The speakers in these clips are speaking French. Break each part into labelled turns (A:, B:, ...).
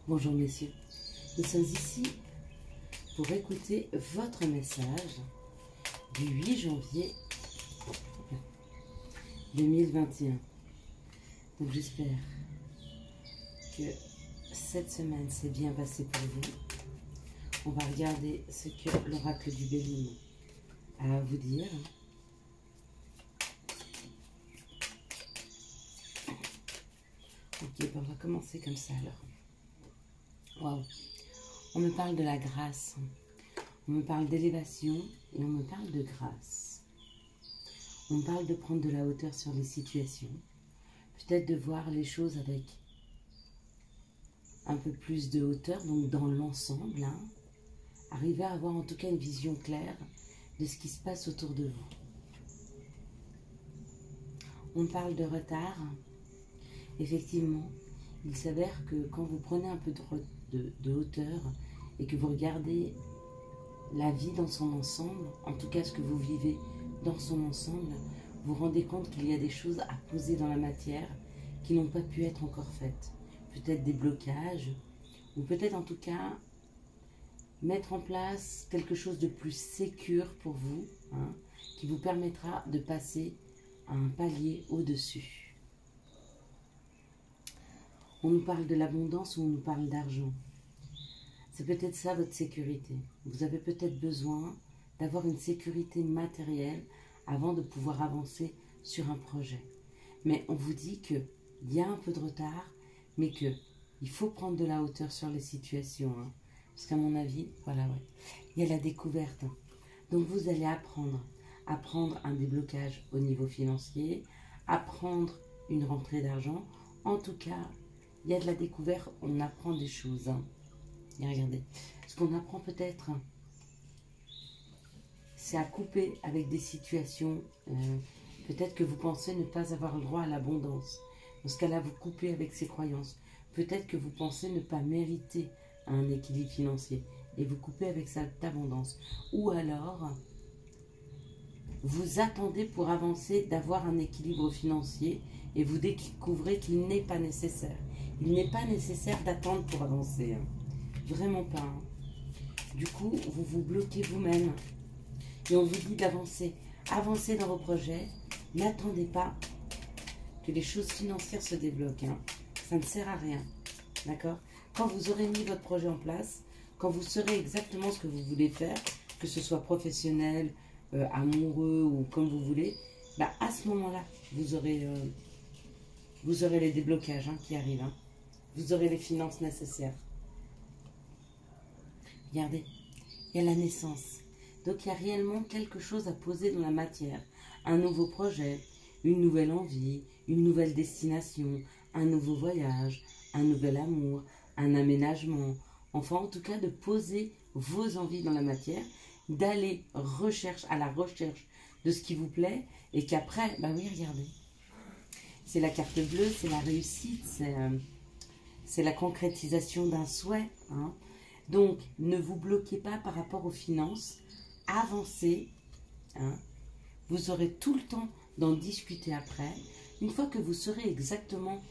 A: Bonjour messieurs, nous sommes ici pour écouter votre message du 8 janvier 2021. Donc j'espère que cette semaine s'est bien passée pour vous. On va regarder ce que l'oracle du Béline a à vous dire. Ok, ben on va commencer comme ça alors. Wow. On me parle de la grâce, on me parle d'élévation et on me parle de grâce. On me parle de prendre de la hauteur sur les situations, peut-être de voir les choses avec un peu plus de hauteur, donc dans l'ensemble, hein, arriver à avoir en tout cas une vision claire de ce qui se passe autour de vous. On parle de retard. Effectivement, il s'avère que quand vous prenez un peu de hauteur et que vous regardez la vie dans son ensemble, en tout cas ce que vous vivez dans son ensemble, vous vous rendez compte qu'il y a des choses à poser dans la matière qui n'ont pas pu être encore faites. Peut-être des blocages, ou peut-être en tout cas mettre en place quelque chose de plus sécure pour vous, hein, qui vous permettra de passer à un palier au-dessus. On nous parle de l'abondance ou on nous parle d'argent. C'est peut-être ça votre sécurité. Vous avez peut-être besoin d'avoir une sécurité matérielle avant de pouvoir avancer sur un projet. Mais on vous dit qu'il y a un peu de retard, mais qu'il faut prendre de la hauteur sur les situations. Hein. Parce qu'à mon avis, voilà, ouais, il y a la découverte. Donc vous allez apprendre un déblocage au niveau financier, apprendre une rentrée d'argent. En tout cas, il y a de la découverte, on apprend des choses. Hein. Et regardez, ce qu'on apprend peut-être, c'est à couper avec des situations. Peut-être que vous pensez ne pas avoir le droit à l'abondance. Dans ce cas-là, vous coupez avec ces croyances. Peut-être que vous pensez ne pas mériter un équilibre financier. Et vous coupez avec cette abondance. Ou alors, vous attendez pour avancer d'avoir un équilibre financier et vous découvrez qu'il n'est pas nécessaire. Il n'est pas nécessaire d'attendre pour avancer. Hein. Vraiment pas. Hein. Du coup, vous vous bloquez vous-même. Et on vous dit d'avancer. Avancez dans vos projets. N'attendez pas que les choses financières se débloquent. Hein. Ça ne sert à rien. D'accord? Quand vous aurez mis votre projet en place, quand vous saurez exactement ce que vous voulez faire, que ce soit professionnel, amoureux ou comme vous voulez, bah à ce moment-là, vous aurez les déblocages hein, qui arrivent. Hein. Vous aurez les finances nécessaires. Regardez, il y a la naissance. Donc il y a réellement quelque chose à poser dans la matière. Un nouveau projet, une nouvelle envie, une nouvelle destination, un nouveau voyage, un nouvel amour, un aménagement. Enfin, en tout cas, de poser vos envies dans la matière, d'aller à la recherche de ce qui vous plaît et qu'après, bah oui, regardez. C'est la carte bleue, c'est la réussite, c'est la concrétisation d'un souhait. Hein. Donc, ne vous bloquez pas par rapport aux finances. Avancez. Hein. Vous aurez tout le temps d'en discuter après. Une fois que vous saurez exactement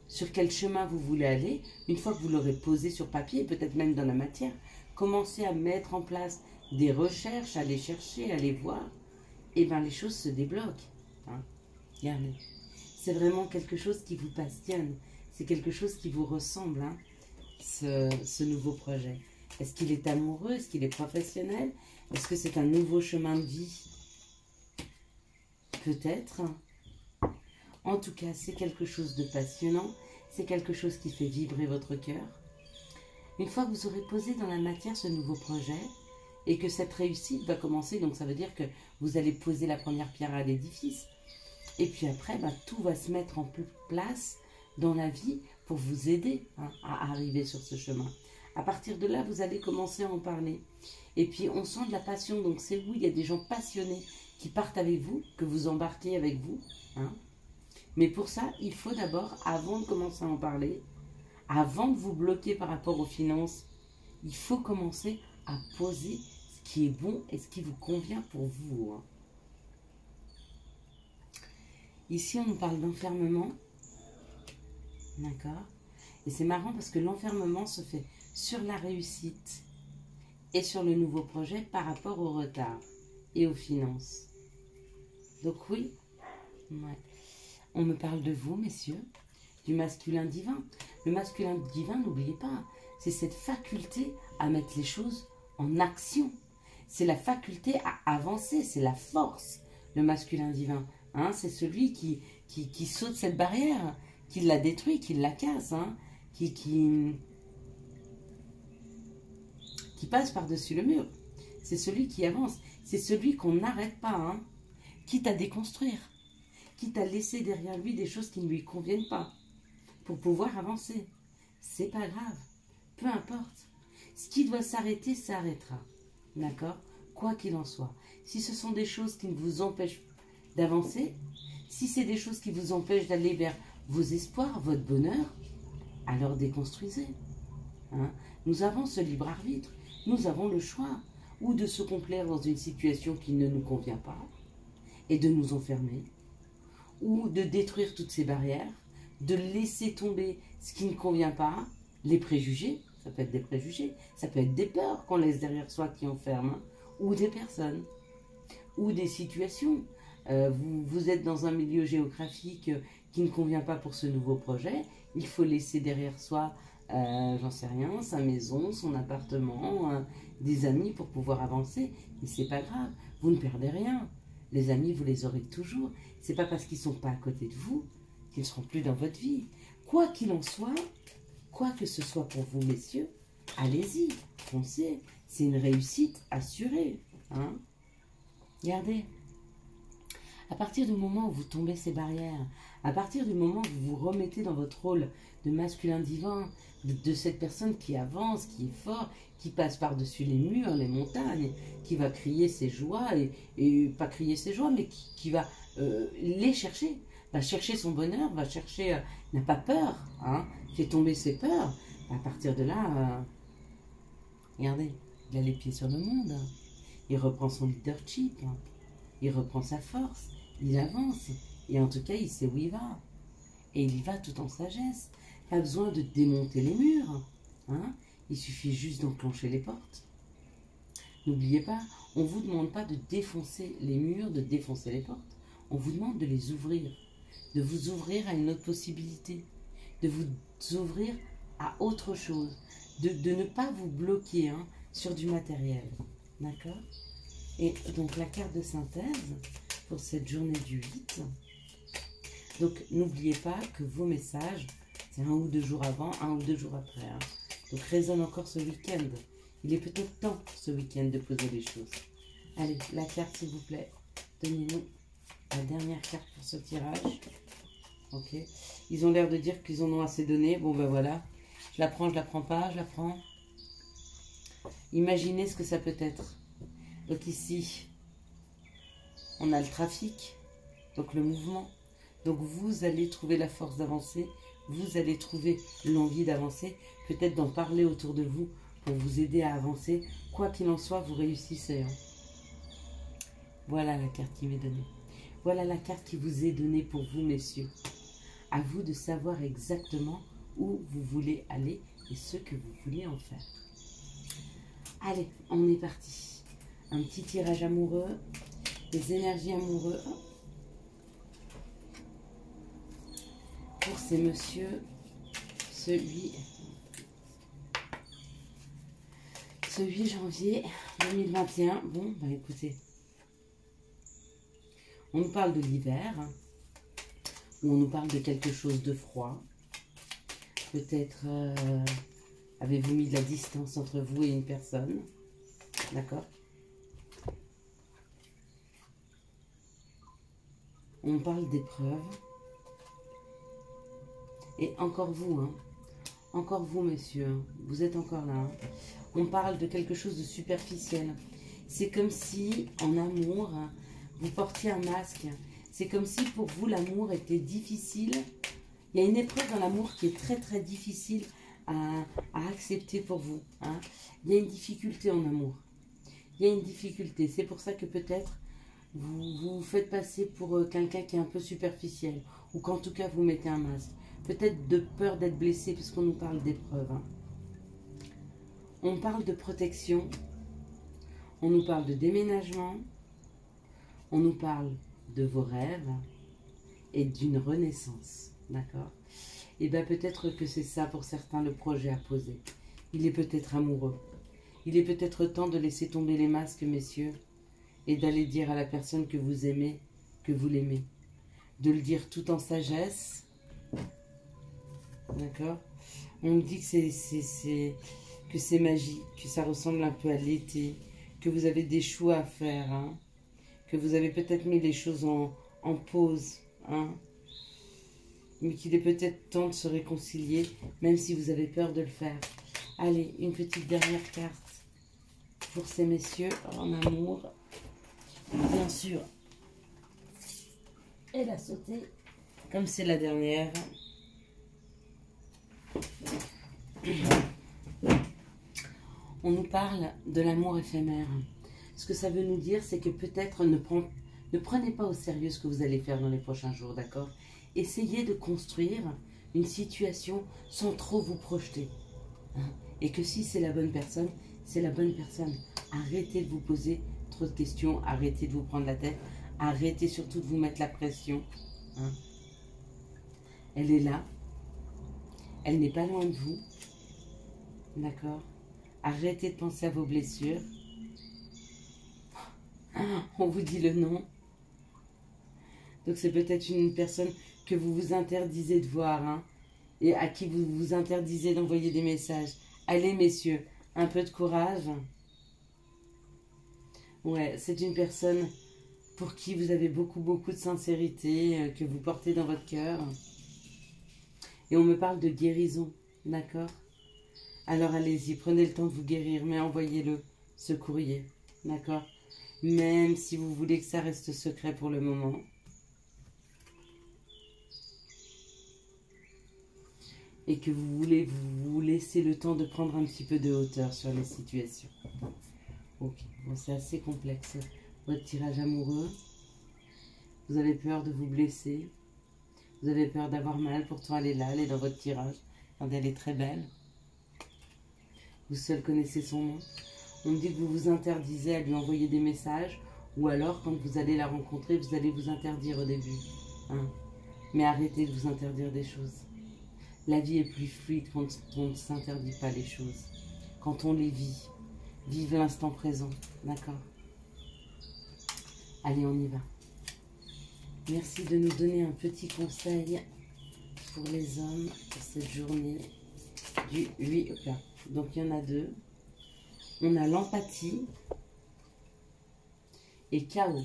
A: sur quel chemin vous voulez aller, une fois que vous l'aurez posé sur papier, peut-être même dans la matière, commencez à mettre en place des recherches, à les chercher, à les voir, et bien les choses se débloquent. Hein. Regardez. C'est vraiment quelque chose qui vous passionne. C'est quelque chose qui vous ressemble, hein, ce nouveau projet. Est-ce qu'il est amoureux? Est-ce qu'il est professionnel? Est-ce que c'est un nouveau chemin de vie? Peut-être. En tout cas, c'est quelque chose de passionnant. C'est quelque chose qui fait vibrer votre cœur. Une fois que vous aurez posé dans la matière ce nouveau projet et que cette réussite va commencer, donc ça veut dire que vous allez poser la première pierre à l'édifice. Et puis après, bah, tout va se mettre en place dans la vie pour vous aider hein, à arriver sur ce chemin. À partir de là, vous allez commencer à en parler. Et puis, on sent de la passion. Donc, c'est vous, il y a des gens passionnés qui partent avec vous, que vous embarquez avec vous. Hein. Mais pour ça, il faut d'abord, avant de commencer à en parler, avant de vous bloquer par rapport aux finances, il faut commencer à poser ce qui est bon et ce qui vous convient pour vous. Hein. Ici, on nous parle d'enfermement. D'accord. Et c'est marrant parce que l'enfermement se fait sur la réussite et sur le nouveau projet par rapport au retard et aux finances. Donc oui, ouais. On me parle de vous, messieurs, du masculin divin. Le masculin divin, n'oubliez pas, c'est cette faculté à mettre les choses en action. C'est la faculté à avancer, c'est la force, le masculin divin. Hein, c'est celui qui saute cette barrière, qui la détruit, qui la casse, hein, qui passe par-dessus le mur. C'est celui qui avance, c'est celui qu'on n'arrête pas, hein, quitte à déconstruire, quitte à laisser derrière lui des choses qui ne lui conviennent pas, pour pouvoir avancer. C'est pas grave, peu importe. Ce qui doit s'arrêter, s'arrêtera. D'accord? Quoi qu'il en soit. Si ce sont des choses qui ne vous empêchent d'avancer, si c'est des choses qui vous empêchent d'aller vers vos espoirs, votre bonheur, alors déconstruisez. Hein? Nous avons ce libre arbitre, nous avons le choix, ou de se complaire dans une situation qui ne nous convient pas, et de nous enfermer, ou de détruire toutes ces barrières, de laisser tomber ce qui ne convient pas, les préjugés, ça peut être des préjugés, ça peut être des peurs qu'on laisse derrière soi qui enferment, hein, ou des personnes, ou des situations. Vous êtes dans un milieu géographique qui ne convient pas pour ce nouveau projet, il faut laisser derrière soi, j'en sais rien, sa maison, son appartement, des amis pour pouvoir avancer, et c'est pas grave, vous ne perdez rien. Les amis, vous les aurez toujours. C'est pas parce qu'ils ne sont pas à côté de vous qu'ils ne seront plus dans votre vie. Quoi qu'il en soit, quoi que ce soit pour vous, messieurs, allez-y, foncez. C'est une réussite assurée. Hein? Regardez, à partir du moment où vous tombez ces barrières, à partir du moment où vous vous remettez dans votre rôle de masculin divin, de cette personne qui avance, qui est fort, qui passe par-dessus les murs, les montagnes, qui va crier ses joies, et pas crier ses joies, mais qui va les chercher, va chercher son bonheur, va chercher, n'a pas peur, hein, fait tomber ses peurs. À partir de là, regardez, il a les pieds sur le monde, il reprend son leadership, il reprend sa force, il avance, et en tout cas, il sait où il va. Et il y va tout en sagesse. Pas besoin de démonter les murs. Hein? Il suffit juste d'enclencher les portes. N'oubliez pas, on ne vous demande pas de défoncer les murs, de défoncer les portes. On vous demande de les ouvrir. De vous ouvrir à une autre possibilité. De vous ouvrir à autre chose. De ne pas vous bloquer, hein, sur du matériel. D'accord? Et donc la carte de synthèse pour cette journée du 8. Donc n'oubliez pas que vos messages, c'est 1 ou 2 jours avant, 1 ou 2 jours après. Hein. Donc résonne encore ce week-end. Il est peut-être temps ce week-end de poser les choses. Allez, la carte s'il vous plaît. Donnez-nous la dernière carte pour ce tirage. Ok. Ils ont l'air de dire qu'ils en ont assez donné. Bon ben voilà. Je la prends pas, je la prends. Imaginez ce que ça peut être. Donc ici, on a le trafic, donc le mouvement. Donc vous allez trouver la force d'avancer, vous allez trouver l'envie d'avancer, peut-être d'en parler autour de vous pour vous aider à avancer. Quoi qu'il en soit, vous réussissez. Hein. Voilà la carte qui m'est donnée. Voilà la carte qui vous est donnée pour vous, messieurs. À vous de savoir exactement où vous voulez aller et ce que vous voulez en faire. Allez, on est parti. Un petit tirage amoureux, des énergies amoureuses. Pour ces messieurs, ce 8 janvier 2021. Bon, bah écoutez, on nous parle de l'hiver, ou on nous parle de quelque chose de froid. Peut-être avez-vous mis de la distance entre vous et une personne. D'accord? On parle d'épreuves. Et encore vous, hein. Encore vous, messieurs, vous êtes encore là. Hein. On parle de quelque chose de superficiel. C'est comme si, en amour, vous portiez un masque. C'est comme si, pour vous, l'amour était difficile. Il y a une épreuve dans l'amour qui est très, très difficile à accepter pour vous. Hein. Il y a une difficulté en amour. Il y a une difficulté. C'est pour ça que peut-être vous vous faites passer pour quelqu'un qui est un peu superficiel. Ou qu'en tout cas, vous mettez un masque. peut-être de peur d'être blessé, puisqu'on nous parle d'épreuve. Hein. On parle de protection, on nous parle de déménagement, on nous parle de vos rêves et d'une renaissance, d'accord? Et bien peut-être que c'est ça pour certains le projet à poser. Il est peut-être amoureux. Il est peut-être temps de laisser tomber les masques, messieurs, et d'aller dire à la personne que vous aimez, que vous l'aimez. De le dire tout en sagesse, d'accord? On me dit que c'est magique, que ça ressemble un peu à l'été, que vous avez des choix à faire, hein, que vous avez peut-être mis les choses en pause, hein, mais qu'il est peut-être temps de se réconcilier, même si vous avez peur de le faire. Allez, une petite dernière carte pour ces messieurs en amour, bien sûr. Elle a sauté, comme c'est la dernière. On nous parle de l'amour éphémère. Ce que ça veut nous dire, c'est que peut-être ne prenez pas au sérieux ce que vous allez faire dans les prochains jours, d'accord? Essayez de construire une situation sans trop vous projeter. Hein? Et que si c'est la bonne personne, c'est la bonne personne. Arrêtez de vous poser trop de questions, arrêtez de vous prendre la tête, arrêtez surtout de vous mettre la pression. Hein? Elle est là, elle n'est pas loin de vous, d'accord? Arrêtez de penser à vos blessures. On vous dit le nom. Donc c'est peut-être une personne que vous vous interdisez de voir, hein, et à qui vous vous interdisez d'envoyer des messages. Allez messieurs, un peu de courage. Ouais, c'est une personne pour qui vous avez beaucoup de sincérité, que vous portez dans votre cœur. Et on me parle de guérison, d'accord? Alors allez-y, prenez le temps de vous guérir, mais envoyez-le, ce courrier, d'accord? Même si vous voulez que ça reste secret pour le moment. Et que vous voulez vous laisser le temps de prendre un petit peu de hauteur sur les situations. Ok, bon, c'est assez complexe. Votre tirage amoureux, vous avez peur de vous blesser, vous avez peur d'avoir mal, pourtant elle est là, elle est dans votre tirage. Regardez, elle est très belle. Vous seul connaissez son nom. On me dit que vous vous interdisez à lui envoyer des messages, ou alors quand vous allez la rencontrer, vous allez vous interdire au début. Hein. Mais arrêtez de vous interdire des choses. La vie est plus fluide quand on ne s'interdit pas les choses. Quand on les vit. Vive l'instant présent. D'accord? Allez, on y va. Merci de nous donner un petit conseil pour les hommes pour cette journée du 8 octobre. Donc, il y en a deux. On a l'empathie et chaos.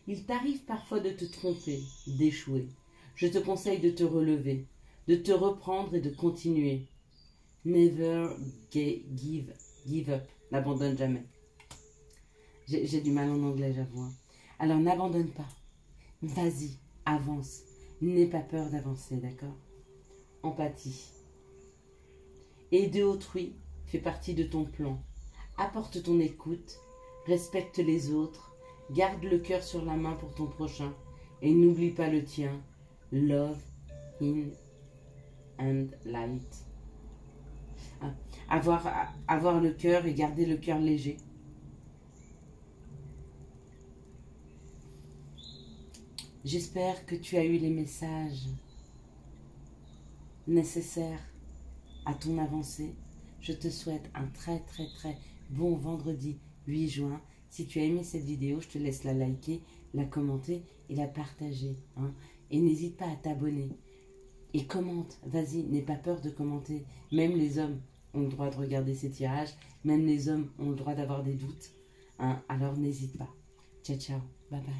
A: Il t'arrive parfois de te tromper, d'échouer. Je te conseille de te relever, de te reprendre et de continuer. Never give up. N'abandonne jamais. J'ai du mal en anglais, j'avoue. Hein. Alors, n'abandonne pas. Vas-y, avance. N'aie pas peur d'avancer, d'accord? Empathie. Aider autrui fait partie de ton plan. Apporte ton écoute, respecte les autres, garde le cœur sur la main pour ton prochain et n'oublie pas le tien. Love in and light. Avoir le cœur et garder le cœur léger. J'espère que tu as eu les messages nécessaires à ton avancée. Je te souhaite un très bon vendredi 8 juin. Si tu as aimé cette vidéo, je te laisse la liker, la commenter et la partager. Hein. Et n'hésite pas à t'abonner. Et commente, vas-y, n'aie pas peur de commenter. Même les hommes ont le droit de regarder ces tirages. Même les hommes ont le droit d'avoir des doutes. Hein. Alors n'hésite pas. Ciao, ciao. Bye bye.